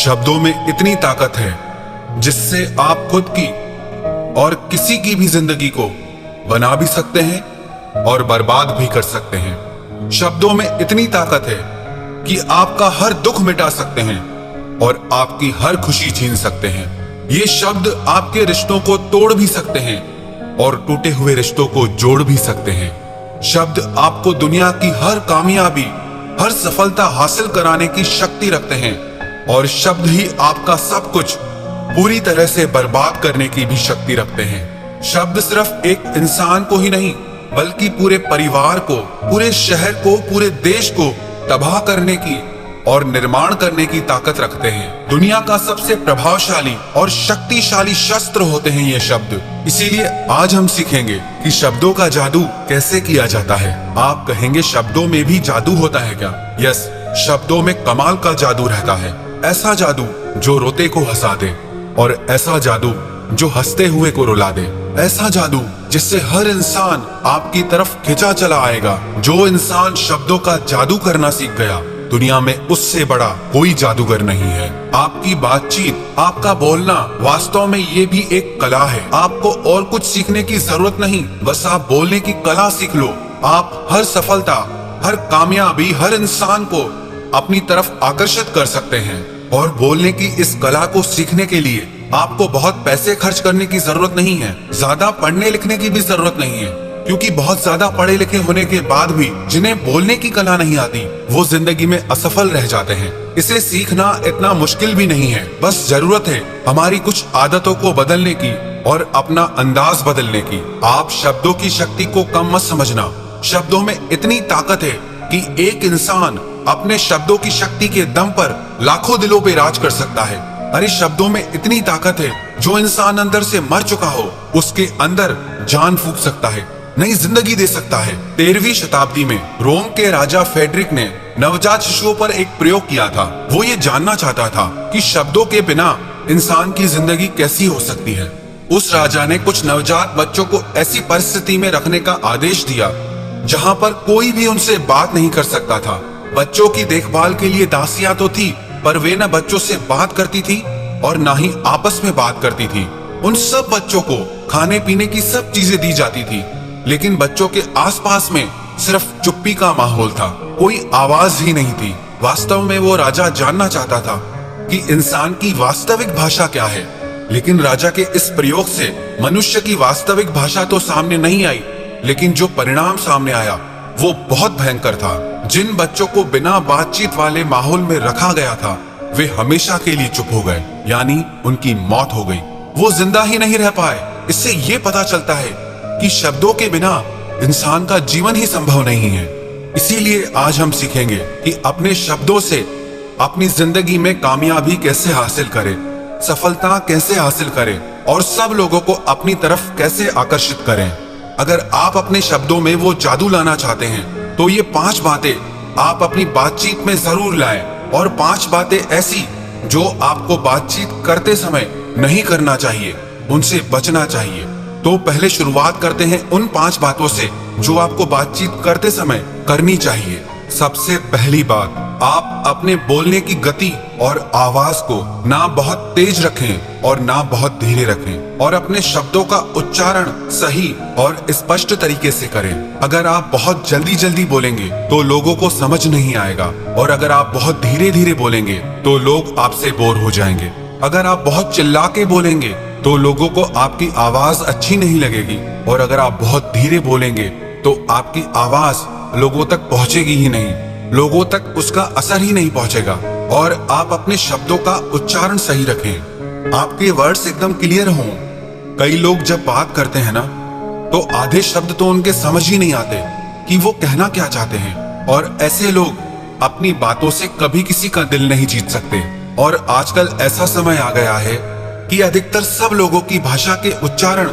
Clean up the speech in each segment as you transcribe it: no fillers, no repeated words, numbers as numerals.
शब्दों में इतनी ताकत है जिससे आप खुद की और किसी की भी जिंदगी को बना भी सकते हैं और बर्बाद भी कर सकते हैं। शब्दों में इतनी ताकत है कि आपका हर दुख मिटा सकते हैं और आपकी हर खुशी छीन सकते हैं। ये शब्द आपके रिश्तों को तोड़ भी सकते हैं और टूटे हुए रिश्तों को जोड़ भी सकते हैं। शब्द आपको दुनिया की हर कामयाबी, हर सफलता हासिल कराने की शक्ति रखते हैं और शब्द ही आपका सब कुछ पूरी तरह से बर्बाद करने की भी शक्ति रखते हैं। शब्द सिर्फ एक इंसान को ही नहीं बल्कि पूरे परिवार को, पूरे शहर को, पूरे देश को तबाह करने की और निर्माण करने की ताकत रखते हैं। दुनिया का सबसे प्रभावशाली और शक्तिशाली शस्त्र होते हैं ये शब्द। इसीलिए आज हम सीखेंगे कि शब्दों का जादू कैसे किया जाता है। आप कहेंगे शब्दों में भी जादू होता है क्या? यस, शब्दों में कमाल का जादू रहता है। ऐसा जादू जो रोते को हंसा दे और ऐसा जादू जो हंसते हुए को रुला दे। ऐसा जादू जिससे हर इंसान आपकी तरफ खिंचा चला आएगा। जो इंसान शब्दों का जादू करना सीख गया, दुनिया में उससे बड़ा कोई जादूगर नहीं है। आपकी बातचीत, आपका बोलना वास्तव में ये भी एक कला है। आपको और कुछ सीखने की जरूरत नहीं, बस आप बोलने की कला सीख लो। आप हर सफलता, हर कामयाबी, हर इंसान को अपनी तरफ आकर्षित कर सकते हैं। और बोलने की इस कला को सीखने के लिए आपको बहुत पैसे खर्च करने की जरूरत नहीं है, ज्यादा पढ़ने लिखने की भी जरूरत नहीं है, क्योंकि बहुत ज्यादा पढ़े लिखे होने के बाद भी जिन्हें बोलने की कला नहीं आती वो जिंदगी में असफल रह जाते हैं। इसे सीखना इतना मुश्किल भी नहीं है, बस जरूरत है हमारी कुछ आदतों को बदलने की और अपना अंदाज बदलने की। आप शब्दों की शक्ति को कम मत समझना। शब्दों में इतनी ताकत है कि एक इंसान अपने शब्दों की शक्ति के दम पर लाखों दिलों पे राज कर सकता है। अरे शब्दों में इतनी ताकत है, जो इंसान अंदर से मर चुका हो उसके अंदर जान फूंक सकता है, नई जिंदगी दे सकता है। 13वीं शताब्दी में रोम के राजा फेडरिक ने नवजात शिशुओं पर एक प्रयोग किया था। वो ये जानना चाहता था कि शब्दों के बिना इंसान की जिंदगी कैसी हो सकती है। उस राजा ने कुछ नवजात बच्चों को ऐसी परिस्थिति में रखने का आदेश दिया जहाँ पर कोई भी उनसे बात नहीं कर सकता था। बच्चों की देखभाल के लिए दासियां तो थी, पर वे न बच्चों से बात करती थी और न ही आपस में बात करती थी। उन सब बच्चों को खाने पीने की सब चीजें दी जाती थी, लेकिन बच्चों के आसपास में सिर्फ चुप्पी का माहौल था, कोई आवाज ही नहीं थी। वास्तव में वो राजा जानना चाहता था कि इंसान की वास्तविक भाषा क्या है, लेकिन राजा के इस प्रयोग से मनुष्य की वास्तविक भाषा तो सामने नहीं आई, लेकिन जो परिणाम सामने आया वो बहुत भयंकर था। जिन बच्चों को बिना बातचीत वाले माहौल में रखा गया था वे हमेशा के लिए चुप हो गए, यानी उनकी मौत हो गई। वो जिंदा ही नहीं रह पाए। इससे ये पता चलता है कि शब्दों के बिना इंसान का जीवन ही संभव नहीं है। इसीलिए आज हम सीखेंगे कि अपने शब्दों से अपनी जिंदगी में कामयाबी कैसे हासिल करें, सफलता कैसे हासिल करें और सब लोगों को अपनी तरफ कैसे आकर्षित करें। अगर आप अपने शब्दों में वो जादू लाना चाहते हैं तो ये 5 बातें आप अपनी बातचीत में जरूर लाएं, और 5 बातें ऐसी जो आपको बातचीत करते समय नहीं करना चाहिए, उनसे बचना चाहिए। तो पहले शुरुआत करते हैं उन 5 बातों से जो आपको बातचीत करते समय करनी चाहिए। सबसे पहली बात, आप अपने बोलने की गति और आवाज को ना बहुत तेज रखें और ना बहुत धीरे रखें, और अपने शब्दों का उच्चारण सही और स्पष्ट तरीके से करें। अगर आप बहुत जल्दी जल्दी बोलेंगे तो लोगों को समझ नहीं आएगा, और अगर आप बहुत धीरे धीरे बोलेंगे तो लोग आपसे बोर हो जाएंगे। अगर आप बहुत चिल्ला के बोलेंगे तो लोगों को आपकी आवाज अच्छी नहीं लगेगी, और अगर आप बहुत धीरे बोलेंगे तो आपकी आवाज लोगों तक पहुंचेगी ही नहीं, लोगों तक उसका असर ही नहीं पहुंचेगा। और आप अपने शब्दों का उच्चारण सही रखें, आपके वर्ड्स एकदम क्लियर हों। कई लोग जब बात करते हैं ना तो आधे शब्द तो उनके समझ ही नहीं आते कि वो कहना क्या चाहते हैं, और ऐसे लोग अपनी बातों से कभी किसी का दिल नहीं जीत सकते। और आजकल ऐसा समय आ गया है कि अधिकतर सब लोगों की भाषा के उच्चारण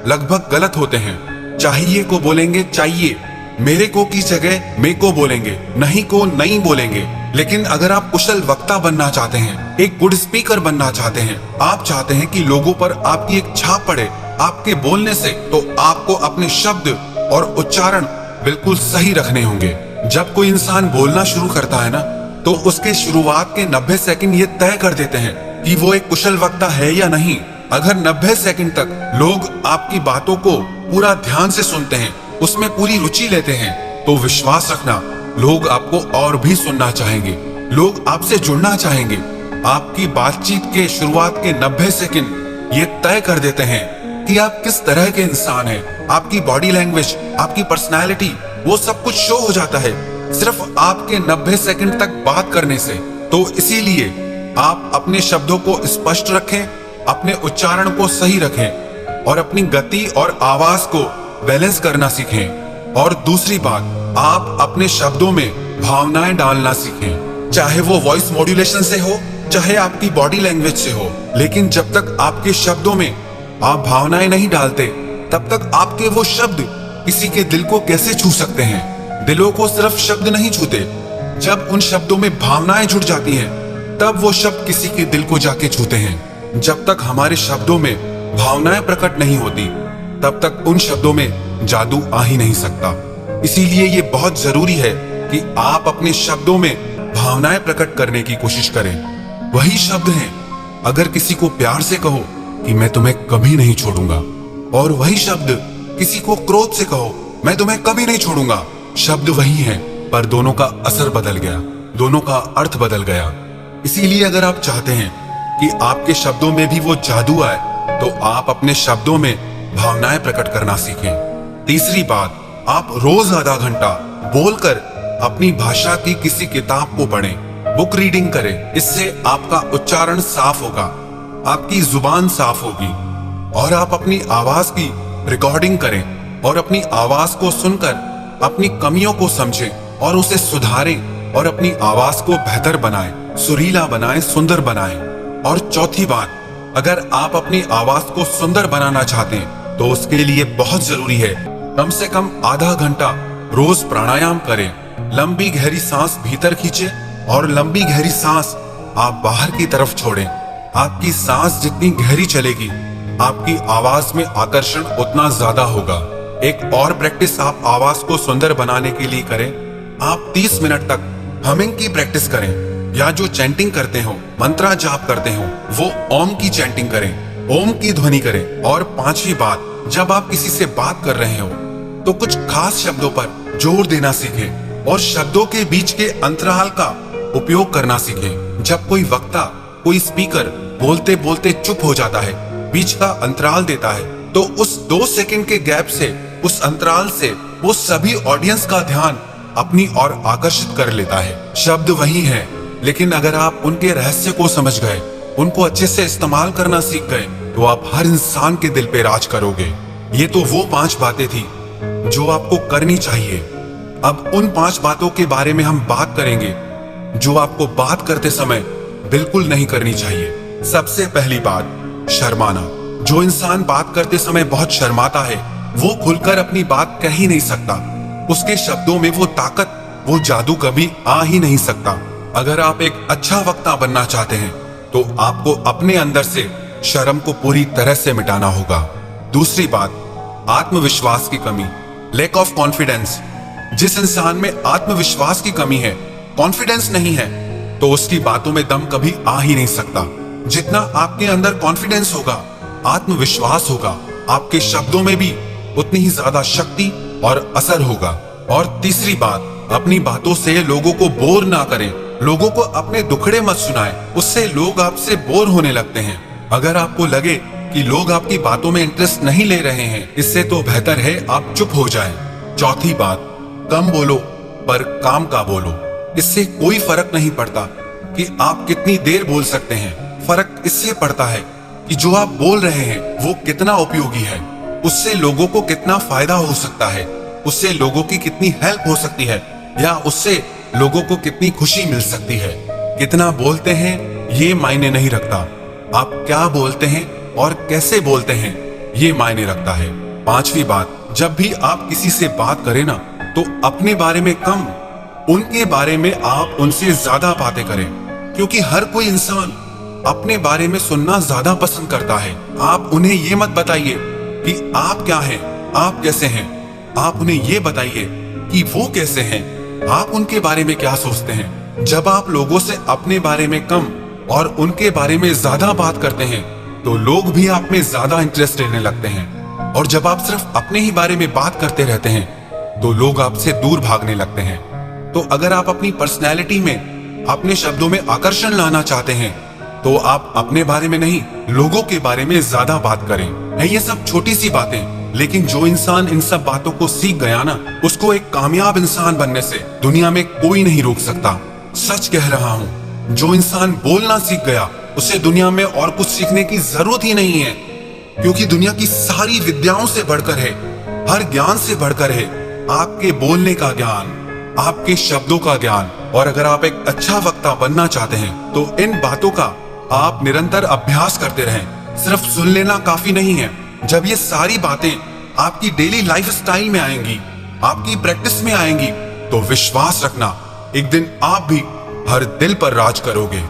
लगभग गलत होते हैं। चाहिए को बोलेंगे चाहिए, मेरे को की जगह मे को बोलेंगे, नहीं को नहीं बोलेंगे। लेकिन अगर आप कुशल वक्ता बनना चाहते हैं, एक गुड स्पीकर बनना चाहते हैं, आप चाहते हैं कि लोगों पर आपकी एक छाप पड़े आपके बोलने से, तो आपको अपने शब्द और उच्चारण बिल्कुल सही रखने होंगे। जब कोई इंसान बोलना शुरू करता है ना तो उसके शुरुआत के 90 सेकंड ये तय कर देते हैं कि वो एक कुशल वक्ता है या नहीं। अगर 90 सेकंड तक लोग आपकी बातों को पूरा ध्यान से सुनते हैं, उसमें पूरी रुचि लेते हैं, तो विश्वास रखना लोग आपको और भी सुनना चाहेंगे, लोग आपसे जुड़ना चाहेंगे। आपकी बातचीत के शुरुआत के 90 सेकंड ये तय कर देते हैं कि आप किस तरह के इंसान हैं। आपकी बॉडी लैंग्वेज, आपकी पर्सनैलिटी, वो सब कुछ शो हो जाता है सिर्फ आपके 90 सेकंड तक बात करने से। तो इसीलिए आप अपने शब्दों को स्पष्ट रखें, अपने उच्चारण को सही रखें और अपनी गति और आवाज को बैलेंस करना सीखें। और दूसरी बात, आप अपने शब्दों में भावनाएं डालना सीखें, चाहे वो वॉइस मॉड्यूलेशन से हो, चाहे आपकी बॉडी लैंग्वेज से हो। लेकिन जब तक आपके शब्दों में आप भावनाएं नहीं डालते, तब तक आपके वो शब्द किसी के दिल को कैसे छू सकते हैं। दिलों को सिर्फ शब्द नहीं छूते, जब उन शब्दों में भावनाएं जुड़ जाती हैं, तब वो शब्द किसी के दिल को जाके छूते हैं। जब तक हमारे शब्दों में भावनाएं प्रकट नहीं होती, तब तक उन शब्दों में जादू आ ही नहीं सकता। इसीलिए ये बहुत जरूरी है कि आप अपने शब्दों में भावनाएं प्रकट करने की कोशिश करें। वही शब्द हैं, अगर किसी को प्यार से कहो कि मैं तुम्हें कभी नहीं छोड़ूंगा, और वही शब्द किसी को क्रोध से कहो, मैं तुम्हें कभी नहीं छोड़ूंगा। शब्द वही हैं, पर दोनों का असर बदल गया, दोनों का अर्थ बदल गया। इसीलिए अगर आप चाहते हैं कि आपके शब्दों में भी वो जादू आए, तो आप अपने शब्दों में भावनाएं प्रकट करना सीखें। तीसरी बात, आप रोज आधा घंटा बोलकर अपनी भाषा की किसी किताब को पढ़ें, बुक रीडिंग करें। इससे आपका उच्चारण साफ होगा, आपकी जुबान साफ होगी, और आप अपनी आवाज की रिकॉर्डिंग करें और अपनी आवाज को सुनकर अपनी कमियों को समझें और उसे सुधारें और अपनी आवाज को बेहतर बनाएं, सुरीला बनाएं, सुंदर बनाएं। और चौथी बात, अगर आप अपनी आवाज को सुंदर बनाना चाहते हैं, तो उसके लिए बहुत जरूरी है कम से कम आधा घंटा रोज प्राणायाम करें। लंबी गहरी सांस भीतर खींचें और लंबी गहरी सांस आप बाहर की तरफ छोड़ें। आपकी सांस जितनी गहरी चलेगी, आपकी आवाज में आकर्षण उतना ज्यादा होगा। एक और प्रैक्टिस आप आवाज को सुंदर बनाने के लिए करें। आप 30 मिनट तक हमिंग की प्रैक्टिस करें, या जो चैंटिंग करते हो, मंत्रा जाप करते हो, वो ओम की चैंटिंग करें, ओम की ध्वनि करें। और पांचवी बात, जब आप किसी से बात कर रहे हो, तो कुछ खास शब्दों पर जोर देना सीखें और शब्दों के बीच के अंतराल का उपयोग करना सीखें। जब कोई वक्ता, कोई स्पीकर बोलते बोलते चुप हो जाता है, बीच का अंतराल देता है, तो उस 2 सेकंड के गैप से, उस अंतराल से वो सभी ऑडियंस का ध्यान अपनी ओर आकर्षित कर लेता है। शब्द वही है, लेकिन अगर आप उनके रहस्य को समझ गए, उनको अच्छे से इस्तेमाल करना सीख गए, तो आप हर इंसान के दिल पे राज करोगे। ये तो वो 5 बातें थी जो आपको करनी चाहिए। अब उन 5 बातों के बारे में हम बात करेंगे जो आपको बात करते समय बिल्कुल नहीं करनी चाहिए। सबसे पहली बात, शर्माना। जो इंसान बात करते समय बहुत शर्माता है, वो खुलकर अपनी बात कह ही नहीं सकता। उसके शब्दों में वो ताकत, वो जादू कभी आ ही नहीं सकता। अगर आप एक अच्छा वक्ता बनना चाहते हैं, तो आपको अपने अंदर से शर्म को पूरी तरह से मिटाना होगा। दूसरी बात, आत्मविश्वास की कमी, लैक ऑफ कॉन्फिडेंस। जिस इंसान में आत्मविश्वास की कमी है, कॉन्फिडेंस नहीं है, तो उसकी बातों में दम कभी आ ही नहीं सकता। जितना आपके अंदर कॉन्फिडेंस होगा, आत्मविश्वास होगा, आपके शब्दों में भी उतनी ही ज्यादा शक्ति और असर होगा। और तीसरी बात, अपनी बातों से लोगों को बोर ना करें, लोगों को अपने दुखड़े मत सुनाएं, उससे लोग आपसे बोर होने लगते हैं। अगर आपको लगे कि लोग आपकी बातों में इंटरेस्ट नहीं ले रहे हैं, इससे तो बेहतर है आप चुप हो जाएं। चौथी बात, कम बोलो पर काम का बोलो। इससे कोई फर्क नहीं पड़ता कि आप कितनी देर बोल सकते हैं, फर्क इससे पड़ता है कि जो आप बोल रहे हैं वो कितना उपयोगी है, उससे लोगों को कितना फायदा हो सकता है, उससे लोगों की कितनी हेल्प हो सकती है, या उससे लोगों को कितनी खुशी मिल सकती है। कितना बोलते हैं ये मायने नहीं रखता, आप क्या बोलते हैं और कैसे बोलते हैं ये मायने रखता है। पांचवी बात, जब भी आप किसी से बात करें ना, तो अपने बारे में कम, उनके बारे में आप उनसे ज्यादा बातें करें, क्योंकि हर कोई इंसान अपने बारे में सुनना ज्यादा पसंद करता है। आप उन्हें ये मत बताइए कि आप क्या हैं, आप कैसे हैं, आप उन्हें ये बताइए कि वो कैसे हैं, आप उनके बारे में क्या सोचते हैं। जब आप लोगों से अपने बारे में कम और उनके बारे में ज्यादा बात करते हैं तो लोग भी आप में ज्यादा इंटरेस्ट लेने लगते हैं। और जब आप सिर्फ अपने ही बारे में बात करते रहते हैं तो लोग आपसे दूर भागने लगते हैं। तो अगर आप अपनी पर्सनैलिटी में अपने शब्दों में आकर्षण लाना चाहते हैं तो आप अपने बारे में नहीं, लोगों के बारे में ज्यादा बात करें। है ये सब छोटी सी बातें, लेकिन जो इंसान इन सब बातों को सीख गया ना, उसको एक कामयाब इंसान बनने से दुनिया में कोई नहीं रोक सकता। सच कह रहा हूँ, जो इंसान बोलना सीख गया उसे दुनिया में और कुछ सीखने की जरूरत ही नहीं है, क्योंकि दुनिया की सारी विद्याओं से बढ़कर है, हर ज्ञान से बढ़कर है आपके बोलने का ज्ञान, आपके शब्दों का ज्ञान। और अगर आप एक अच्छा वक्ता बनना चाहते हैं तो इन बातों का आप निरंतर अभ्यास करते रहें। सिर्फ सुन लेना काफी नहीं है। जब ये सारी बातें आपकी डेली लाइफ स्टाइल में आएंगी, आपकी प्रैक्टिस में आएंगी, तो विश्वास रखना एक दिन आप भी हर दिल पर राज करोगे।